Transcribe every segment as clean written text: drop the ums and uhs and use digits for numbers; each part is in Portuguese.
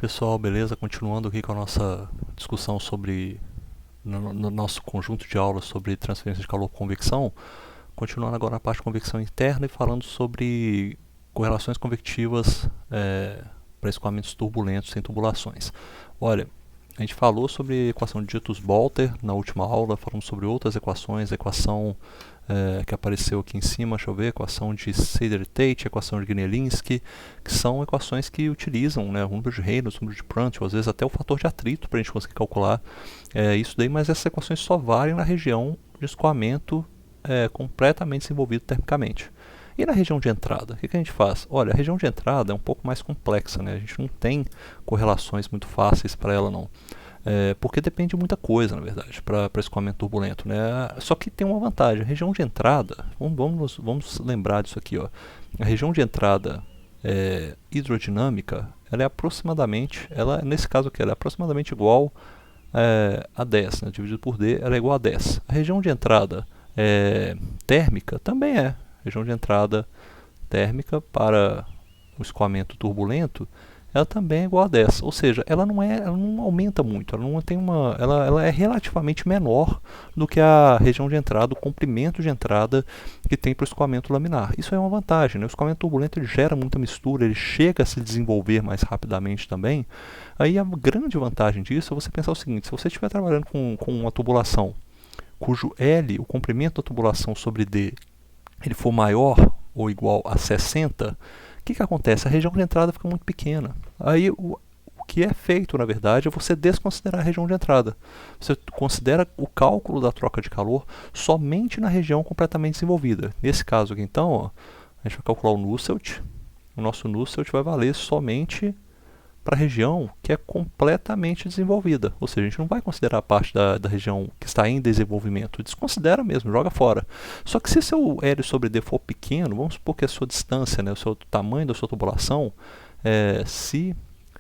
Pessoal, beleza? Continuando aqui com a nossa discussão sobre, no nosso conjunto de aulas sobre transferência de calor por convecção, continuando agora na parte de convecção interna e falando sobre correlações convectivas para escoamentos turbulentos sem tubulações. Olha, a gente falou sobre a equação de Dietz-Bolter na última aula, falamos sobre outras equações, a equação que apareceu aqui em cima, deixa eu ver, equação de Seider-Tate, equação de Gnielinski, que são equações que utilizam, né, o número de Reynolds, o número de Prandtl, às vezes até o fator de atrito para a gente conseguir calcular isso daí, mas essas equações só valem na região de escoamento completamente desenvolvido termicamente. E na região de entrada, o que a gente faz? Olha, a região de entrada é um pouco mais complexa, né? A gente não tem correlações muito fáceis para ela não. Porque depende de muita coisa, na verdade, para escoamento turbulento, né? Só que tem uma vantagem, a região de entrada, vamos lembrar disso aqui, ó. A região de entrada hidrodinâmica, ela é aproximadamente, nesse caso aqui, ela é aproximadamente igual a 10, né? Dividido por D, ela é igual a 10. A região de entrada térmica também é. Região de entrada térmica para o escoamento turbulento, ela também é igual a 10, ou seja, ela não aumenta muito, ela é relativamente menor do que a região de entrada, o comprimento de entrada que tem para o escoamento laminar. Isso é uma vantagem, né? O escoamento turbulento ele gera muita mistura, ele chega a se desenvolver mais rapidamente também. Aí a grande vantagem disso é você pensar o seguinte: se você estiver trabalhando com uma tubulação cujo L, o comprimento da tubulação sobre D, ele for maior ou igual a 60, o que acontece? A região de entrada fica muito pequena. Aí o que é feito, na verdade, é você desconsiderar a região de entrada. Você considera o cálculo da troca de calor somente na região completamente desenvolvida. Nesse caso aqui, então, ó, a gente vai calcular o Nusselt. O nosso Nusselt vai valer somente para a região que é completamente desenvolvida. Ou seja, a gente não vai considerar a parte da região que está em desenvolvimento. Desconsidera mesmo, joga fora. Só que se seu L sobre D for pequeno, vamos supor que a sua distância, né, o seu tamanho da sua tubulação, se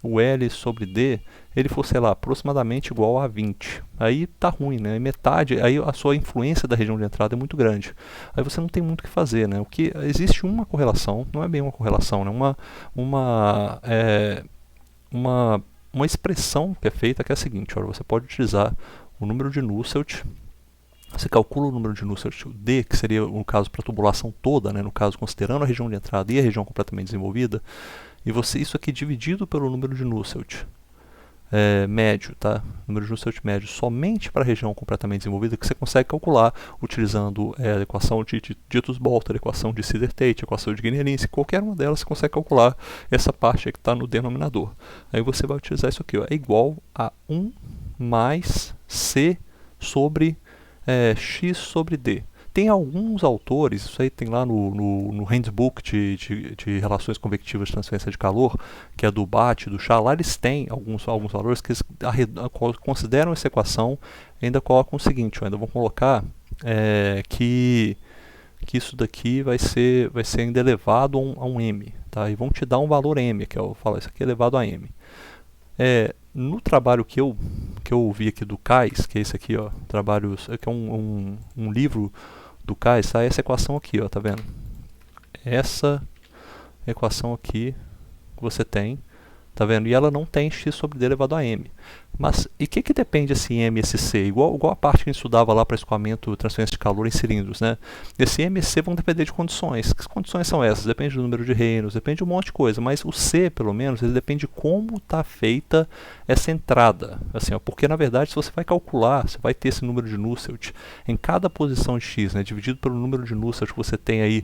o L sobre D ele for, sei lá, aproximadamente igual a 20, aí tá ruim, né? Metade, aí a sua influência da região de entrada é muito grande. Aí você não tem muito o que fazer, né? Existe uma correlação, não é bem uma correlação, né? Uma expressão que é feita que é a seguinte: olha, você pode utilizar o número de Nusselt, você calcula o número de Nusselt D, que seria no caso para a tubulação toda, né, no caso considerando a região de entrada e a região completamente desenvolvida, e isso aqui dividido pelo número de Nusselt médio, tá? Número de Nusselt médio somente para a região completamente desenvolvida, que você consegue calcular utilizando a equação de Dietz-Bolter, a equação de Seider-Tate, a equação de Gnielinski, qualquer uma delas você consegue calcular essa parte que está no denominador. Aí você vai utilizar isso aqui, ó, é igual a 1 mais C sobre X sobre D. Tem alguns autores, isso aí tem lá no Handbook de Relações Convectivas de Transferência de Calor, que é do BAT, do CHA, lá eles têm alguns valores que eles consideram essa equação e ainda colocam o seguinte: ainda vão colocar que isso daqui vai ser ainda elevado a um M, tá? E vão te dar um valor M, que eu falo, isso aqui é elevado a M. No trabalho que eu vi aqui do Kais, que é esse aqui, ó, que é um livro do Kais, tá? Essa equação aqui, ó, tá vendo? Essa equação aqui que você tem, tá vendo? E ela não tem x sobre d elevado a m. Mas e que depende esse m e esse c? Igual a parte que a gente estudava lá para escoamento, transferência de calor em cilindros, né? Esse m e c vão depender de condições. Que condições são essas? Depende do número de Reynolds, depende de um monte de coisa. Mas o c, pelo menos, ele depende de como está feita essa entrada. Assim, ó, porque, na verdade, se você vai calcular, você vai ter esse número de Nusselt em cada posição de x, né, dividido pelo número de Nusselt que você tem aí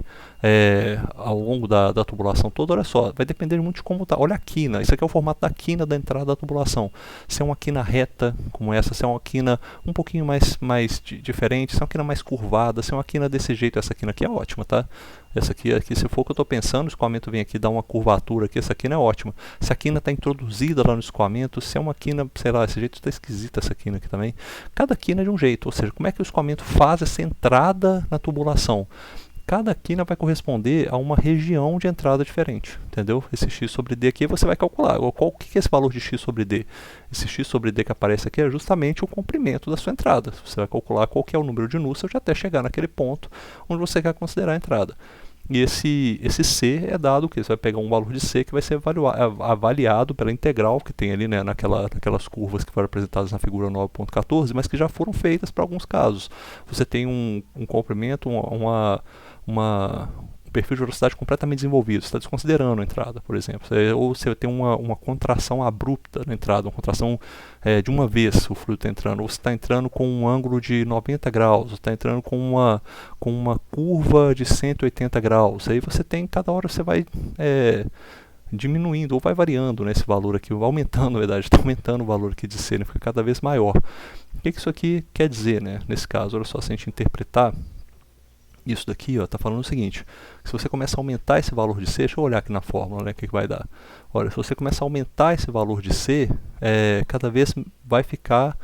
ao longo da tubulação toda. Olha só, vai depender muito de como está. Olha a quina. Isso aqui é o formato da quina da entrada da tubulação. Se é uma quina reta como essa, se é uma quina um pouquinho mais diferente, se é uma quina mais curvada, se é uma quina desse jeito, essa quina aqui é ótima, tá? Essa aqui, se for o que eu estou pensando, o escoamento vem aqui, dá uma curvatura aqui, essa quina é ótima. Se a quina está introduzida lá no escoamento, se é uma quina, sei lá, esse jeito está esquisita essa quina aqui também. Cada quina é de um jeito, ou seja, como é que o escoamento faz essa entrada na tubulação? Cada quina vai corresponder a uma região de entrada diferente, entendeu? Esse x sobre d aqui você vai calcular. O que é esse valor de x sobre d? Esse x sobre d que aparece aqui é justamente o comprimento da sua entrada. Você vai calcular qual que é o número de Nusselt até chegar naquele ponto onde você quer considerar a entrada. E esse C é dado que você vai pegar um valor de C que vai ser avaliado pela integral que tem ali, né, naquelas curvas que foram apresentadas na figura 9.14, mas que já foram feitas para alguns casos. Você tem um comprimento, um perfil de velocidade completamente desenvolvido, você está desconsiderando a entrada, por exemplo. Ou você tem uma contração abrupta na entrada, uma contração de uma vez o fluido está entrando, ou você está entrando com um ângulo de 90 graus, você está entrando com uma curva de 180 graus. Aí você tem, cada hora você vai diminuindo ou vai variando, né, esse valor aqui, vai aumentando, na verdade, está aumentando o valor aqui de C, né, fica cada vez maior. O que isso aqui quer dizer, né, nesse caso? Olha só, se a gente interpretar isso daqui, ó, tá falando o seguinte: se você começa a aumentar esse valor de C, deixa eu olhar aqui na fórmula, né, o que vai dar. Olha, se você começar a aumentar esse valor de C, cada vez vai ficar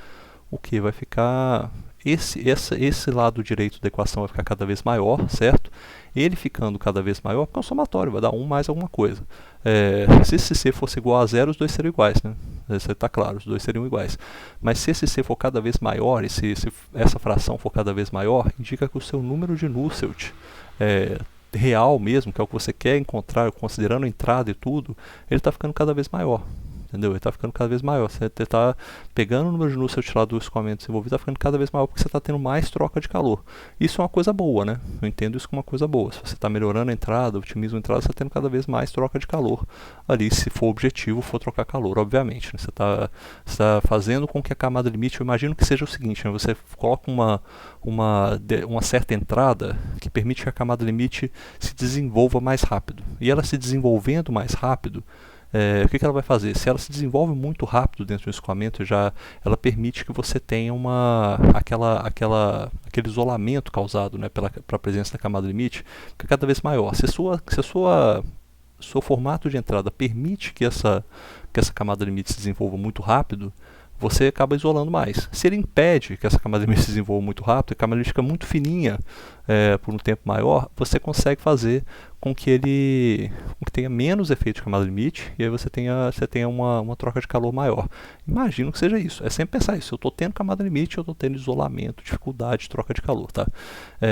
o que? Vai ficar esse lado direito da equação vai ficar cada vez maior, certo? Ele ficando cada vez maior, porque é um somatório, vai dar 1 mais alguma coisa. Se esse C fosse igual a zero, os dois seriam iguais, né? Isso está claro, os dois seriam iguais. Mas se esse C for cada vez maior, e se essa fração for cada vez maior, indica que o seu número de Nusselt real mesmo, que é o que você quer encontrar, considerando a entrada e tudo, ele está ficando cada vez maior. Entendeu? Ele está ficando cada vez maior. Você está pegando o número de Nusselt lá do escoamento desenvolvido, está ficando cada vez maior porque você está tendo mais troca de calor. Isso é uma coisa boa, né? Eu entendo isso como uma coisa boa. Se você está melhorando a entrada, otimiza a entrada, você está tendo cada vez mais troca de calor. Ali, se for o objetivo, for trocar calor, obviamente. Né? Você está fazendo com que a camada limite, eu imagino que seja o seguinte, né? Você coloca uma certa entrada que permite que a camada limite se desenvolva mais rápido. E ela se desenvolvendo mais rápido, o que ela vai fazer? Se ela se desenvolve muito rápido dentro do escoamento, ela permite que você tenha aquele isolamento causado, né, pela presença da camada limite, que é cada vez maior. Se seu formato de entrada permite que essa camada limite se desenvolva muito rápido, você acaba isolando mais. Se ele impede que essa camada limite se desenvolva muito rápido, a camada limite fica muito fininha por um tempo maior, você consegue fazer com que tenha menos efeito de camada limite, e aí você tenha uma troca de calor maior. Imagino que seja isso. É sempre pensar isso. Eu estou tendo camada limite, eu estou tendo isolamento, dificuldade de troca de calor. Tá?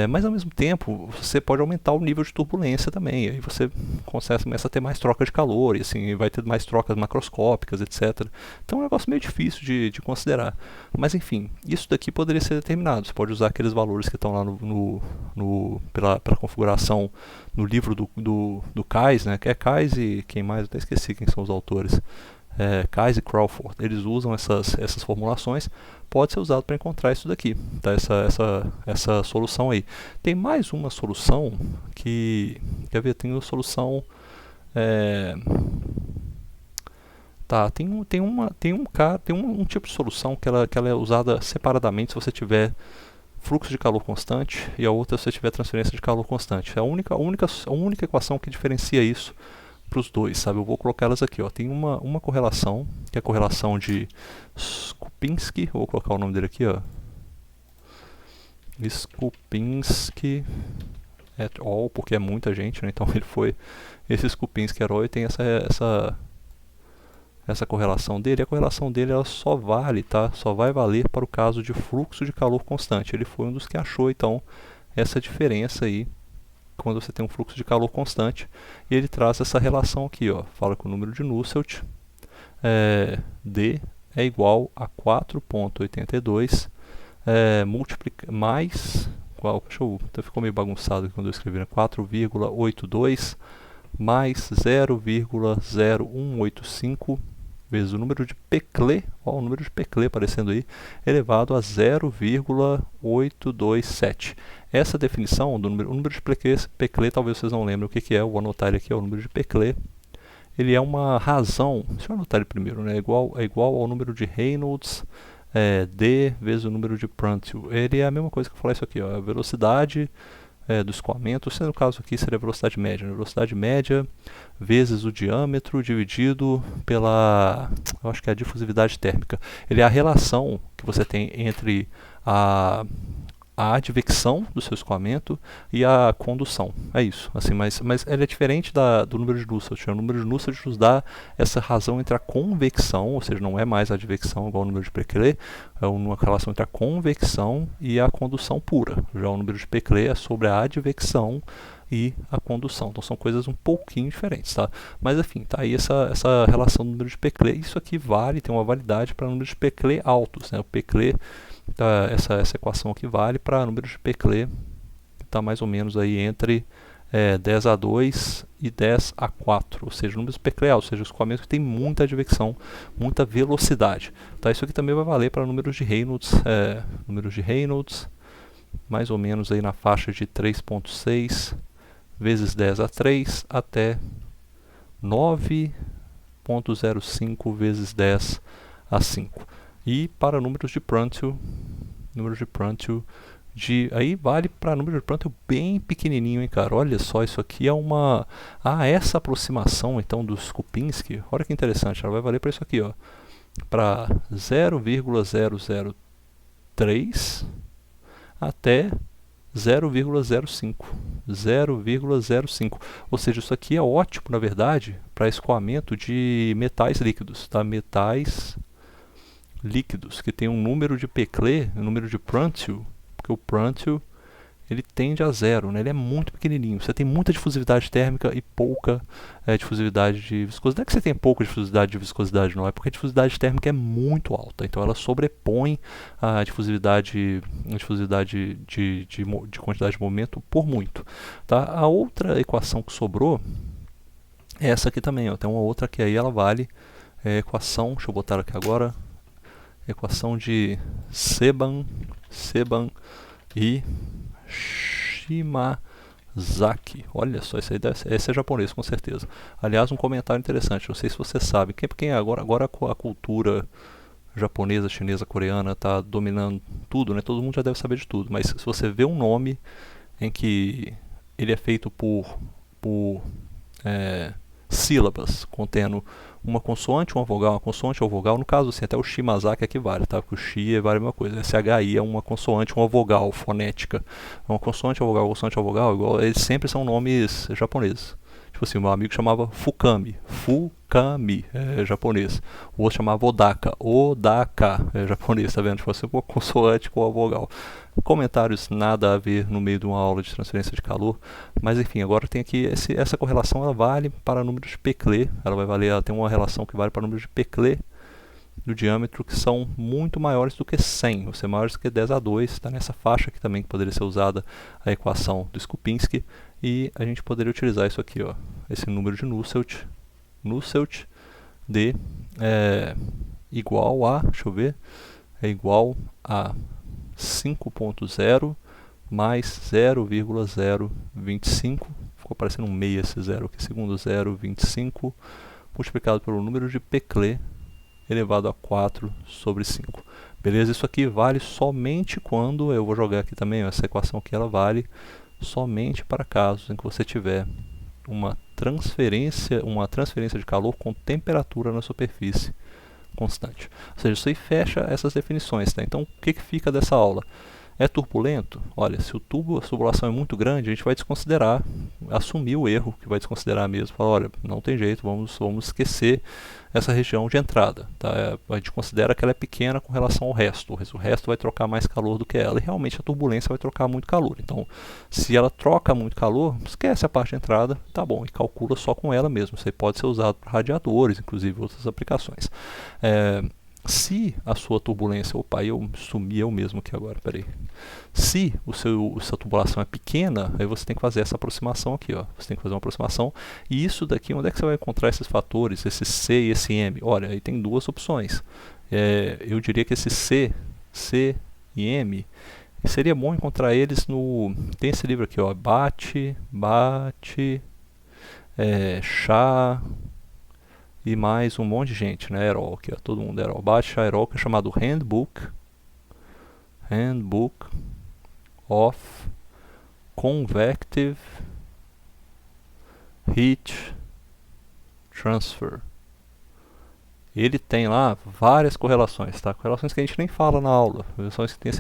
Mas ao mesmo tempo, você pode aumentar o nível de turbulência também. E aí você começa a ter mais troca de calor, e assim, vai ter mais trocas macroscópicas, etc. Então é um negócio meio difícil de considerar. Mas enfim, isso daqui poderia ser determinado. Você pode usar aqueles valores que estão lá pela configuração no livro do Kais, né, que é Kais e quem mais, eu até esqueci quem são os autores, Kais e Crawford, eles usam essas formulações, pode ser usado para encontrar isso daqui, tá? essa solução aí. Tem mais uma solução que, quer ver, tem uma solução, tem um tipo de solução que ela é usada separadamente se você tiver fluxo de calor constante e a outra se você tiver transferência de calor constante. É a única equação que diferencia isso para os dois, sabe? Eu vou colocar elas aqui, ó. Tem uma correlação, que é a correlação de Skupinski, vou colocar o nome dele aqui, ó. Skupinski et al, porque é muita gente, né? Então esse Skupinski et al tem essa correlação dele. A correlação dele ela só vai valer para o caso de fluxo de calor constante. Ele foi um dos que achou então essa diferença aí quando você tem um fluxo de calor constante, e ele traz essa relação aqui, ó. Fala que o número de Nusselt D é igual a 4.82 mais ficou meio bagunçado quando eu escrevi, né? 4,82 mais 0,0185 vezes o número de Peclet, o número de Peclet aparecendo aí, elevado a 0,827. Essa definição do número de Peclet, talvez vocês não lembrem o que é, eu vou anotar ele aqui, o número de Peclet. Ele é uma razão, deixa eu anotar ele primeiro, né? É igual ao número de Reynolds, D vezes o número de Prandtl. Ele é a mesma coisa que eu falei isso aqui, ó, a velocidade do escoamento, no caso aqui seria a velocidade média, né? Velocidade média vezes o diâmetro dividido pela, eu acho que é a difusividade térmica. Ele é a relação que você tem entre a advecção do seu escoamento e a condução. É isso. Assim, mas ele é diferente do número de Nusselt. O número de Nusselt nos dá essa razão entre a convecção, ou seja, não é mais a advecção igual ao número de Peclet, é uma relação entre a convecção e a condução pura. Já o número de Peclet é sobre a advecção e a condução. Então são coisas um pouquinho diferentes, tá? Mas enfim, tá aí essa relação do número de Peclet. Isso aqui tem uma validade para números de Peclet altos, né? O Peclet, tá, essa equação aqui vale para números de Peclet que está mais ou menos aí entre 10 a 2 e 10 a 4, ou seja, números Peclet altos, ou seja, escoamentos que tem muita advecção, muita velocidade. Tá? Isso aqui também vai valer para números de Reynolds, mais ou menos aí na faixa de 3.6 vezes 10 a 3 até 9.05 vezes 10 a 5. E para números de Prandtl, aí vale para número de Prandtl bem pequenininho, hein, cara. Olha só, isso aqui é essa aproximação então do Skupinski, olha que interessante, ela vai valer para isso aqui, ó, para 0,003 até 0,05. Ou seja, isso aqui é ótimo, na verdade, para escoamento de metais líquidos, tá? Metais líquidos que tem um número de Peclet, um número de Prandtl, porque o Prandtl ele tende a zero, né? Ele é muito pequenininho. Você tem muita difusividade térmica e pouca difusividade de viscosidade. Não é que você tem pouca difusividade de viscosidade, não. É porque a difusividade térmica é muito alta. Então ela sobrepõe a difusividade de quantidade de momento por muito. Tá? A outra equação que sobrou é essa aqui também. Ó. Tem uma outra que aí ela vale equação, deixa eu botar aqui agora, equação de Seban e Shimazaki. Olha só, esse é japonês com certeza. Aliás, um comentário interessante, não sei se você sabe, agora a cultura japonesa, chinesa, coreana está dominando tudo, né? Todo mundo já deve saber de tudo, mas se você vê um nome em que ele é feito por sílabas contendo uma consoante, uma consoante ou vogal, no caso assim, até o Shimazaki aqui vale, tá? Porque o Shi vale a mesma coisa, SHI é uma consoante, uma vogal fonética, uma consoante ou vogal, igual, eles sempre são nomes japoneses. Tipo assim, meu amigo chamava Fukami, é japonês. O outro chamava Odaka, é japonês, tá vendo? Tipo assim, uma consoante com a vogal. Comentários nada a ver no meio de uma aula de transferência de calor, mas enfim, agora tem aqui essa correlação, ela vale para números de Peclet, ela tem uma relação que vale para números de Peclet do diâmetro que são muito maiores do que 100, ou seja, maiores do que 10 a 2, está nessa faixa aqui também que poderia ser usada a equação do Skupinski, e a gente poderia utilizar isso aqui, ó, esse número de Nusselt de igual a, deixa eu ver, é igual a 5.0 mais 0,025, ficou parecendo um meio esse zero aqui, segundo 0,25, multiplicado pelo número de Peclet elevado a 4 sobre 5. Beleza? Isso aqui vale somente quando, eu vou jogar aqui também, essa equação aqui ela vale somente para casos em que você tiver uma transferência de calor com temperatura na superfície constante. Ou seja, isso aí fecha essas definições. Tá? Então, o que fica dessa aula? É turbulento? Olha, se a tubulação é muito grande, a gente vai desconsiderar, assumir o erro, que vai desconsiderar mesmo, falar, olha, não tem jeito, vamos esquecer essa região de entrada. Tá? A gente considera que ela é pequena com relação ao resto, o resto vai trocar mais calor do que ela, e realmente a turbulência vai trocar muito calor. Então, se ela troca muito calor, esquece a parte de entrada, tá bom, e calcula só com ela mesmo. Isso aí pode ser usado para radiadores, inclusive outras aplicações. Se a sua turbulência, eu sumi eu mesmo aqui agora, peraí. Se sua tubulação é pequena, aí você tem que fazer essa aproximação aqui, ó. Você tem que fazer uma aproximação. E isso daqui, onde é que você vai encontrar esses fatores, esse C e esse M? Olha, aí tem duas opções. Eu diria que esse C e M, seria bom encontrar eles no... Tem esse livro aqui, ó. Bate, chá... e mais um monte de gente, né, Erol, aqui, ó, todo mundo Erol, baixa Erol, que é chamado Handbook of Convective Heat Transfer. Ele tem lá várias correlações, tá? Correlações que a gente nem fala na aula. Correlações que tem assim,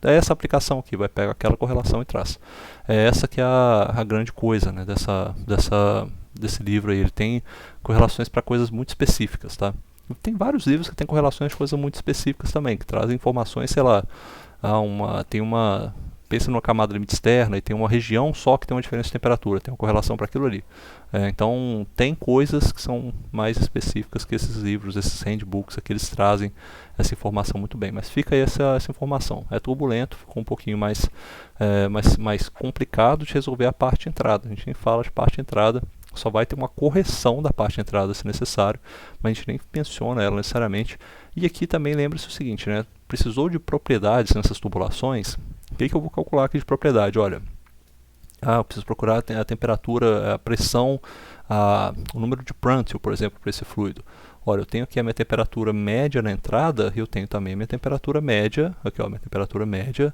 tem essa aplicação aqui, vai pegar aquela correlação e traz. É essa que é a grande coisa, né, desse livro aí. Ele tem correlações para coisas muito específicas, tá? Tem vários livros que tem correlações de coisas muito específicas também, que trazem informações, sei lá, tem uma pensa numa camada limite externa e tem uma região só que tem uma diferença de temperatura, tem uma correlação para aquilo ali. Então tem coisas que são mais específicas que esses livros, esses handbooks aqui, eles trazem essa informação muito bem. Mas fica aí essa informação. É turbulento, ficou um pouquinho mais complicado de resolver a parte de entrada. A gente nem fala de parte de entrada, só vai ter uma correção da parte de entrada se necessário, mas a gente nem menciona ela necessariamente. E aqui também lembre-se o seguinte, né? Precisou de propriedades nessas tubulações, o que eu vou calcular aqui de propriedade? Olha, eu preciso procurar a temperatura, a pressão, o número de Prandtl, por exemplo, para esse fluido. Olha, eu tenho aqui a minha temperatura média na entrada e eu tenho também a minha temperatura média, aqui ó, minha temperatura média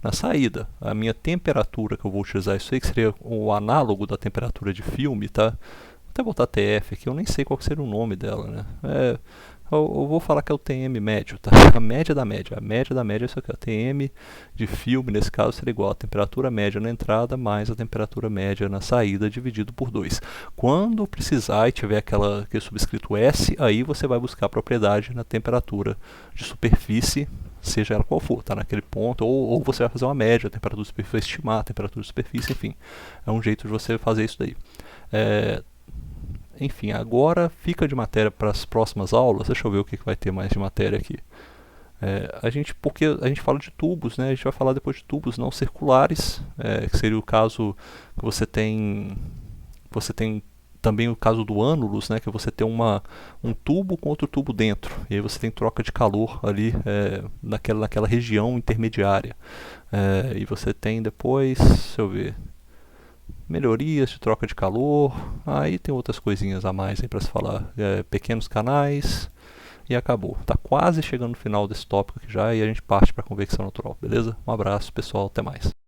na saída. A minha temperatura que eu vou utilizar, isso aí que seria o análogo da temperatura de filme, tá? Vou até botar TF aqui, eu nem sei qual que seria o nome dela, né? Eu vou falar que é o TM médio, tá? A média da média é isso aqui, a TM de filme, nesse caso, seria igual a temperatura média na entrada mais a temperatura média na saída dividido por 2. Quando precisar e tiver aquele subscrito S, aí você vai buscar a propriedade na temperatura de superfície, seja ela qual for, tá? Naquele ponto, ou você vai fazer uma média, a temperatura de superfície, vai estimar a temperatura de superfície, enfim. É um jeito de você fazer isso daí. Enfim, agora fica de matéria para as próximas aulas. Deixa eu ver o que vai ter mais de matéria aqui. Porque a gente fala de tubos, né? A gente vai falar depois de tubos não circulares, que seria o caso que você tem também o caso do ânulus, né? Que você tem um tubo com outro tubo dentro, e aí você tem troca de calor ali naquela região intermediária. E você tem depois, deixa eu ver, melhorias de troca de calor, aí tem outras coisinhas a mais para se falar, pequenos canais, e acabou. Está quase chegando no final desse tópico aqui já, e a gente parte para a convecção natural, beleza? Um abraço pessoal, até mais.